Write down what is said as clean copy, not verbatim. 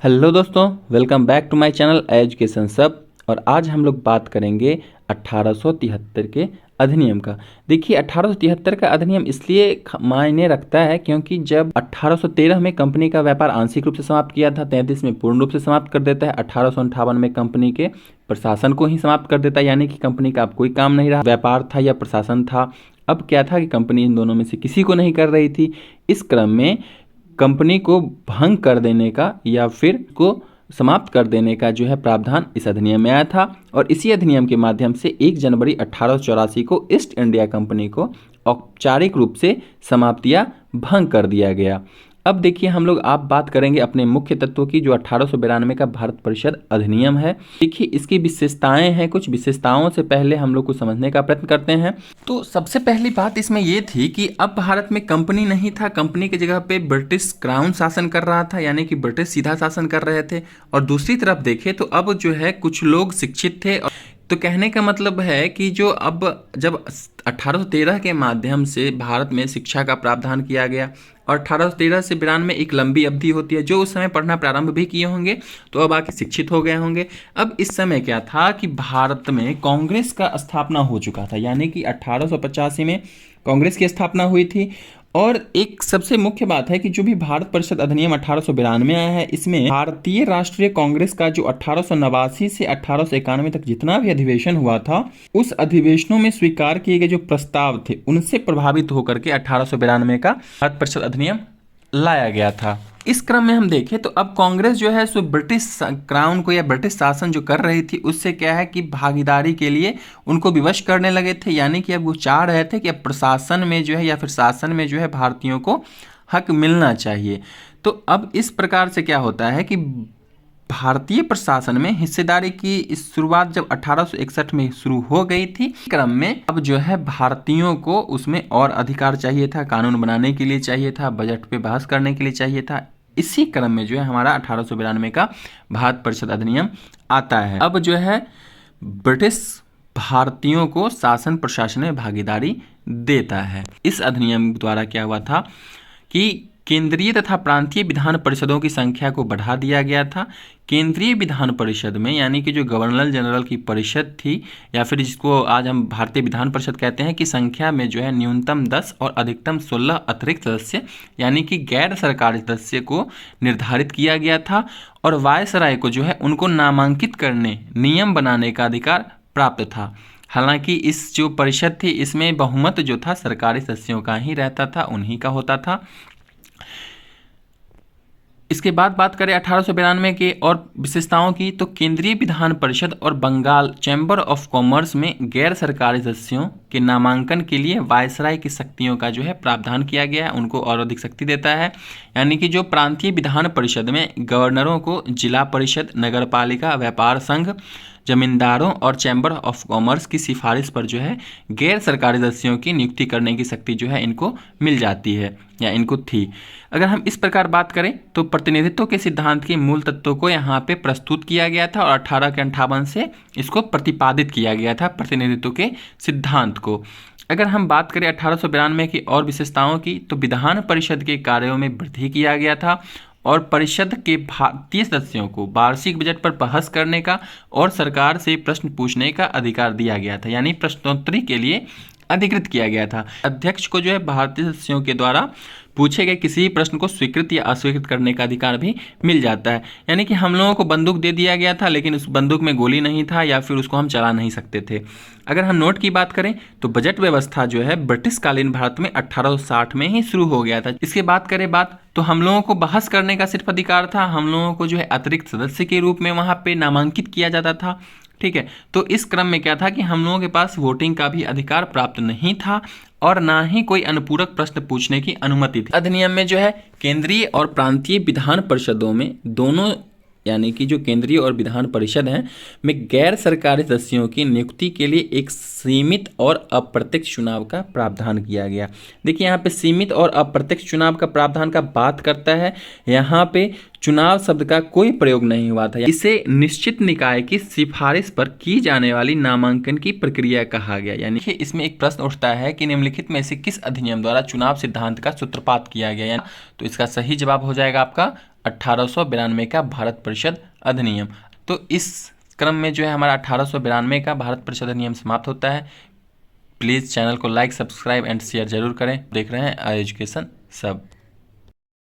Hello दोस्तों, welcome back to my channel education सब। और आज हम लोग बात करेंगे 1873 के अधिनियम का। देखिए 1873 का अधिनियम इसलिए मायने रखता है क्योंकि जब 1813 में कंपनी का व्यापार आंशिक रूप से समाप्त किया था, 33 में पूर्ण रूप से समाप्त कर देता है, 1858 में कंपनी के प्रशासन को ही समाप्त कर देता है, यानी कि कंपनी का अब कोई काम नहीं रहा, व्यापार था या प्रशासन था। अब क्या था कि कंपनी इन दोनों में से किसी को नहीं कर रही थी। इस क्रम में कंपनी को भंग कर देने का या फिर को समाप्त कर देने का जो है प्रावधान इस अधिनियम में आया था। और इसी अधिनियम के माध्यम से 1 जनवरी 1884 को ईस्ट इंडिया कंपनी को औपचारिक रूप से समाप्त या भंग कर दिया गया। अब देखिए हम लोग आप बात करेंगे अपने मुख्य तत्वों की, जो 1892 का भारत परिषद अधिनियम है। देखिए इसकी विशेषताएं हैं, कुछ विशेषताओं से पहले हम लोग को समझने का प्रयत्न करते हैं। तो सबसे पहली बात इसमें यह थी कि अब भारत में कंपनी नहीं था, कंपनी की जगह पे ब्रिटिश क्राउन शासन कर रहा था, यानी कि ब्रिटिश सीधा शासन कर रहे थे। और दूसरी तरफ देखें तो अब जो है कुछ लोग शिक्षित थे। तो कहने का मतलब है कि जो अब जब 1813 के माध्यम से भारत में शिक्षा का प्रावधान किया गया और 1813 से 92 एक लंबी अवधि होती है, जो उस समय पढ़ना प्रारंभ भी किए होंगे तो अब आके शिक्षित हो गए होंगे। अब इस समय क्या था कि भारत में कांग्रेस का स्थापना हो चुका था, यानी कि 1885 में कांग्रेस की स्थापना हुई थी। और एक सबसे मुख्य बात है कि जो भी भारत परिषद अधिनियम 1892 में आया है, इसमें भारतीय राष्ट्रीय कांग्रेस का जो 1889 से 1891 तक जितना भी अधिवेशन हुआ था, उस अधिवेशनों में स्वीकार किए गए जो प्रस्ताव थे उनसे प्रभावित होकर के 1892 का भारत परिषद अधिनियम लाया गया था। इस क्रम में हम देखें तो अब कांग्रेस जो है सो ब्रिटिश क्राउन को या ब्रिटिश शासन जो कर रही थी उससे क्या है कि भागीदारी के लिए उनको विवश करने लगे थे, यानी कि अब वो चाह रहे थे कि अब प्रशासन में जो है या फिर शासन में जो है भारतीयों को हक मिलना चाहिए। तो अब इस प्रकार से क्या होता है कि भारतीय प्रशासन में हिस्सेदारी की इस शुरुआत जब 1861 में शुरू हो गई थी, क्रम में अब जो है भारतीयों को उसमें और अधिकार चाहिए था, कानून बनाने के लिए चाहिए था, बजट पे बहस करने के लिए चाहिए था। इसी क्रम में जो है हमारा 1892 का भारत परिषद अधिनियम आता है। अब जो है ब्रिटिश भारतीयों को शासन प्रशासन में भागीदारी देता है। इस अधिनियम द्वारा क्या हुआ था कि केंद्रीय तथा प्रांतीय विधान परिषदों की संख्या को बढ़ा दिया गया था। केंद्रीय विधान परिषद में यानी कि जो गवर्नर जनरल की परिषद थी या फिर जिसको आज हम भारतीय विधान परिषद कहते हैं, कि संख्या में जो है न्यूनतम 10 और अधिकतम 16 अतिरिक्त सदस्य यानी कि गैर सरकारी सदस्य को निर्धारित किया गया था। और वायसराय को जो है उनको नामांकित करने, नियम बनाने का अधिकार प्राप्त था। हालांकि इस जो परिषद थी इसमें बहुमत जो था सरकारी सदस्यों का ही रहता था, उन्हीं का होता था। इसके बाद बात करें 1892 के और विशेषताओं की, तो केंद्रीय विधान परिषद और बंगाल चैम्बर ऑफ कॉमर्स में गैर सरकारी सदस्यों के नामांकन के लिए वायसराय की शक्तियों का जो है प्रावधान किया गया है, उनको और अधिक शक्ति देता है। यानी कि जो प्रांतीय विधान परिषद में गवर्नरों को जिला परिषद, नगरपालिका, व्यापार संघ, जमींदारों और चैम्बर ऑफ कॉमर्स की सिफारिश पर जो है गैर सरकारी सदस्यों की नियुक्ति करने की शक्ति जो है इनको मिल जाती है या इनको थी। अगर हम इस प्रकार बात करें तो प्रतिनिधित्व के सिद्धांत के मूल तत्वों को यहाँ पे प्रस्तुत किया गया था और 1858 से इसको प्रतिपादित किया गया था, प्रतिनिधित्व के सिद्धांत को। अगर हम बात करें 1892 की और विशेषताओं की, तो विधान परिषद के कार्यों में वृद्धि किया गया था और परिषद के भारतीय सदस्यों को वार्षिक बजट पर बहस करने का और सरकार से प्रश्न पूछने का अधिकार दिया गया था, यानी प्रश्नोत्तरी के लिए अधिकृत किया गया था। अध्यक्ष को जो है भारतीय सदस्यों के द्वारा पूछे गए किसी प्रश्न को स्वीकृत या अस्वीकृत करने का अधिकार भी मिल जाता है। यानी कि हम लोगों को बंदूक दे दिया गया था लेकिन उस बंदूक में गोली नहीं था या फिर उसको हम चला नहीं सकते थे। अगर हम नोट की बात करें तो बजट व्यवस्था जो है ब्रिटिश कालीन भारत में 1860 में ही शुरू हो गया था। इसके बाद करें बात तो हम लोगों को बहस करने का सिर्फ अधिकार था, हम लोगों को जो है अतिरिक्त सदस्य के रूप में वहाँ पे नामांकित किया जाता था। ठीक है, तो इस क्रम में क्या था कि हम लोगों के पास वोटिंग का भी अधिकार प्राप्त नहीं था और ना ही कोई अनुपूरक प्रश्न पूछने की अनुमति थी। अधिनियम में जो है केंद्रीय और प्रांतीय विधान परिषदों में दोनों यानी कि जो केंद्रीय और विधान परिषद हैं में गैर सरकारी सदस्यों की नियुक्ति के लिए एक सीमित और अप्रत्यक्ष चुनाव का प्रावधान किया गया। देखिए यहाँ पे सीमित और अप्रत्यक्ष चुनाव का प्रावधान का बात करता है, यहाँ पे चुनाव शब्द का कोई प्रयोग नहीं हुआ था। इसे निश्चित निकाय की सिफारिश पर की जाने वाली नामांकन की प्रक्रिया कहा गया। यानी कि इसमें एक प्रश्न उठता है कि निम्नलिखित में से किस अधिनियम द्वारा चुनाव सिद्धांत का सूत्रपात किया गया। तो इसका सही जवाब हो जाएगा आपका 1892 का भारत परिषद अधिनियम। तो इस क्रम में जो है हमारा 1892 का भारत परिषद अधिनियम समाप्त होता है। प्लीज़ चैनल को लाइक, सब्सक्राइब एंड शेयर जरूर करें। देख रहे हैं एजुकेशन सब।